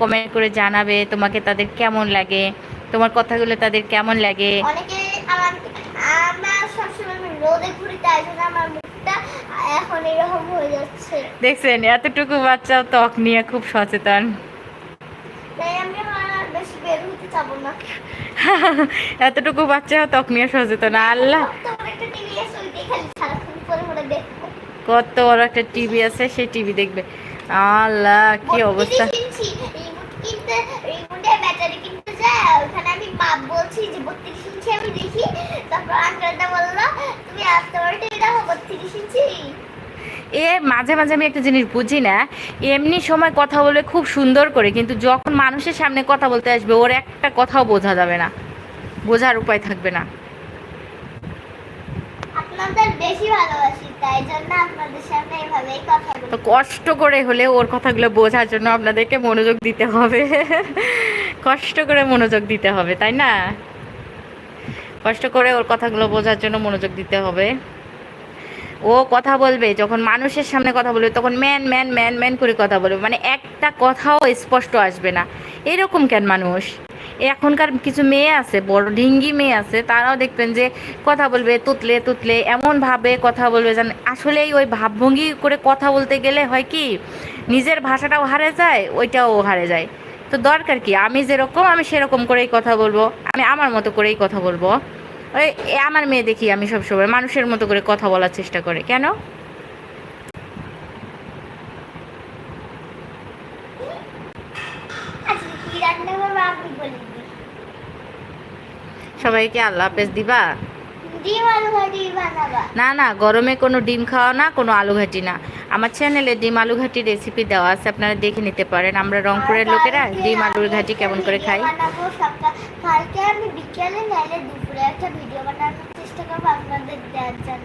Comment করে জানাবে তোমাকে তাদের কেমন লাগে, তোমার কথাগুলো তাদের কেমন লাগে। অনেকে আমার সবসময় রোদে ঘুরি, তাই জন্য আমার মুখটা এখন এরকম হয়ে যাচ্ছে। দেখছেন, এতটুকু বাচ্চাও ত্বক নিয়ে খুব সচেতন। তাই আমি আর বেশি বের হতে চাবো না। এতটুকু বাচ্চাও ত্বক নিয়ে সচেতন। আল্লাহ, একটা টিভি আছে, ওইটাই খালি সারাক্ষণ পরে পরে দেখবো। কত বড় একটা টিভি আছে, সেই টিভি দেখবে। আল্লাহ, কি অবস্থা। রিমোট কিনতে, রিমোটের ব্যাটারি কিনতে যায়, ওখানে আমি মাপ বলছি যে 32 ইঞ্চি আমি দেখি, তারপর আঙ্কেলটা বললো তুমি আসতে পারো টিভিটা 32 ইঞ্চি। এ মাঝে মাঝে আমি একটা জিনিস বুঝি না, এমনি সময় কথা বলে খুব সুন্দর করে, কিন্তু যখন মানুষের সামনে কথা বলতে আসবে ওর একটা কথাও বোঝা যাবে না, বোঝার উপায় থাকবে না। আপনাদের বেশি ভালোবাসি, তাই জন্য আপনাদের সামনে এইভাবেই কথা বলি। তো কষ্ট করে হলে ওর কথাগুলো বোঝার জন্য আপনাদেরকে মনোযোগ দিতে হবে। কষ্ট করে মনোযোগ দিতে হবে, তাই না? কষ্ট করে ওর কথাগুলো বোঝার জন্য মনোযোগ দিতে হবে। ও কথা বলবে, যখন মানুষের সামনে কথা বলবে তখন ম্যান ম্যান ম্যান ম্যান করে কথা বলবে, মানে একটা কথাও স্পষ্ট আসবে না। এরকম কেন মানুষ? এখনকার কিছু মেয়ে আছে, বড় ঢিঙ্গি মেয়ে আছে, তারাও দেখবেন যে কথা বলবে তুতলে তুতলে, এমনভাবে কথা বলবে যেন আসলেই ওই ভাবভঙ্গি করে কথা বলতে গেলে হয় কি, নিজের ভাষাটাও হারে যায়, ওইটাও হারে যায়। তো দরকার কি, আমি যেরকম আমি সেরকম করেই কথা বলবো, আমি আমার মতো করেই কথা বলবো। ওই আমার মেয়ে দেখি আমি সবসময় মানুষের মতো করে কথা বলার চেষ্টা করে, কেন? আজকে কি রান্না করবো আপনি বলে দিন। সবাইকে আল্লাহ হাফেজ দিবা? ডিম আলু ভাজি বানাবা? না না, গরমে কোনো ডিম খাওয়া না, কোনো আলু ঘাটি না। আমার চ্যানেলে ডিম আলু ঘাটি রেসিপি দেওয়া আছে, আপনারা দেখে নিতে পারেন। আমরা আর রংপুরের লোকেরা কালকে ডিম আলুর আমি ঘাটি একটা কেমন করে ভিডিও খাই। বানাবো কালকে আমি বিকেলে নাইলে দুপুরে একটা ভিডিও বানানোর চেষ্টা করবো আপনাদের দেওয়ার জন্য।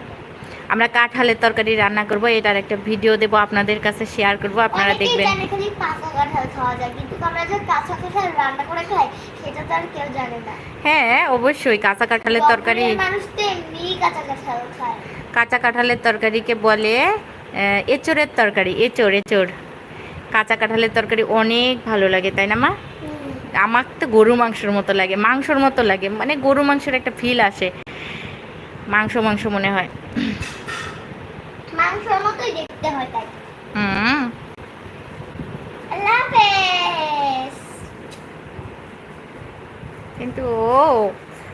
আমরা কাঁঠালের তরকারি রান্না করব, এটার একটা ভিডিও দেব, আপনাদের কাছে শেয়ার করব, আপনারা অনেকেই দেখবেন। জানে খালি কাঁচা কাঁঠাল খাওয়া যায়, কিন্তু আমরা যে কাঁচা কাঁঠাল রান্না করে খাই সেটা তো আর কেউ জানে না। হ্যাঁ অবশ্যই, কাঁচা কাঁঠালের তরকারি, মানুষ তো এমনি কাঁচা কাঁঠাল খায়। কাঁচা কাঁঠালের তরকারিকে বলে এঁচোড়ের তরকারি, এঁচোড় এঁচোড়। কাঁচা কাঁঠালের তরকারি অনেক ভালো লাগে, তাই না মা? আমার তো গরু মাংসের মতো লাগে, মাংসর মতো লাগে, মানে গরু মাংসের একটা ফিল আসে, মাংস মাংস মনে হয়। মাংসের মতোই দেখতে হয় তাই। হুম। আল্লাহ হাফেজ। কিন্তু ও,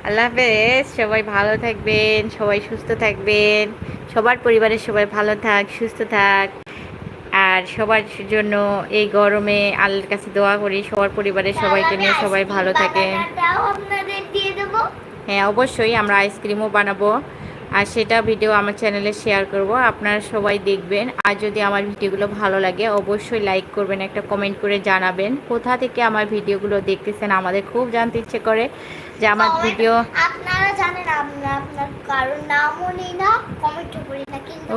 আল্লাহ হাফেজ। সবাই ভালো থাকবেন, সবাই সুস্থ থাকবেন, সবার পরিবারের সবাই ভালো থাক, সুস্থ থাক। আর সবার জন্য এই গরমে আল্লাহর কাছে দোয়া করি, সবার পরিবারের সবাইকে নিয়ে সবাই ভালো থাকে। আপনাদের দিয়ে দেবো। হ্যাঁ অবশ্যই, আমরা আইসক্রিমও বানাবো, আর সেটা ভিডিও আমার চ্যানেলে শেয়ার করব, আপনারা সবাই দেখবেন। আর যদি আমার ভিডিওগুলো ভালো লাগে অবশ্যই লাইক করবেন, একটা কমেন্ট করে জানাবেন কোথা থেকে আমার ভিডিওগুলো দেখতেছেন, আমাদের খুব জানতে ইচ্ছে করে যে আমার ভিডিও। আপনারা জানেন আমরা আপনার কারোর নামও নেই না, কমেন্টও করি না, কিন্তু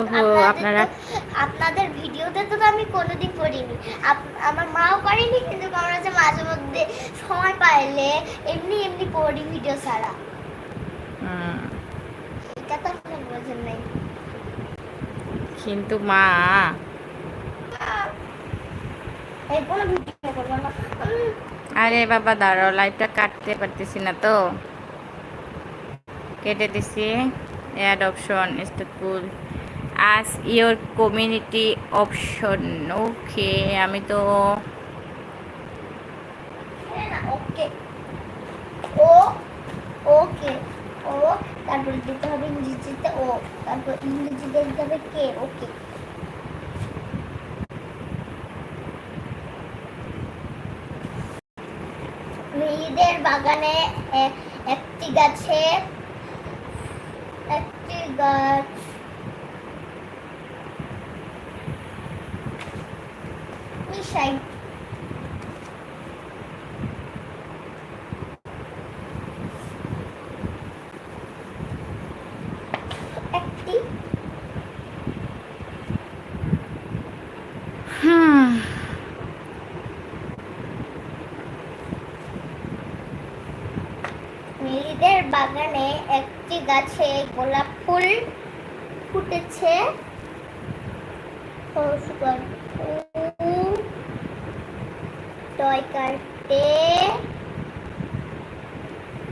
আপনারা আপনাদের ভিডিওতে তো আমি কোনোদিন করিনি, আমার মাও করেনি, কিন্তু আমরা যে মাঝে মধ্যে সময় পাইলে এমনি এমনি করি ভিডিও ছাড়া। এটা তো আপনি বোঝেন নাই। কিন্তু মা, কোনো ভিডিও করবো না। আরে বাবা দাঁড়াও, লাইভটা কাটতে পারতেছি না তো, কেটে দিছি। Add option stateful as your community option. Okay, আমি তো ওকে ও, ওকে ও, তারপর দিতে হবে ইংরেজিতে ও, তারপর ইংরেজিতে দিতে হবে কে। ওকে। মেয়েদের বাগানে একটি গাছে একটি গাছ মিশাই। একটি মেয়েদের বাগানে একটি গাছে গোলাপ ফুল ফুটেছে। তো टॉय करते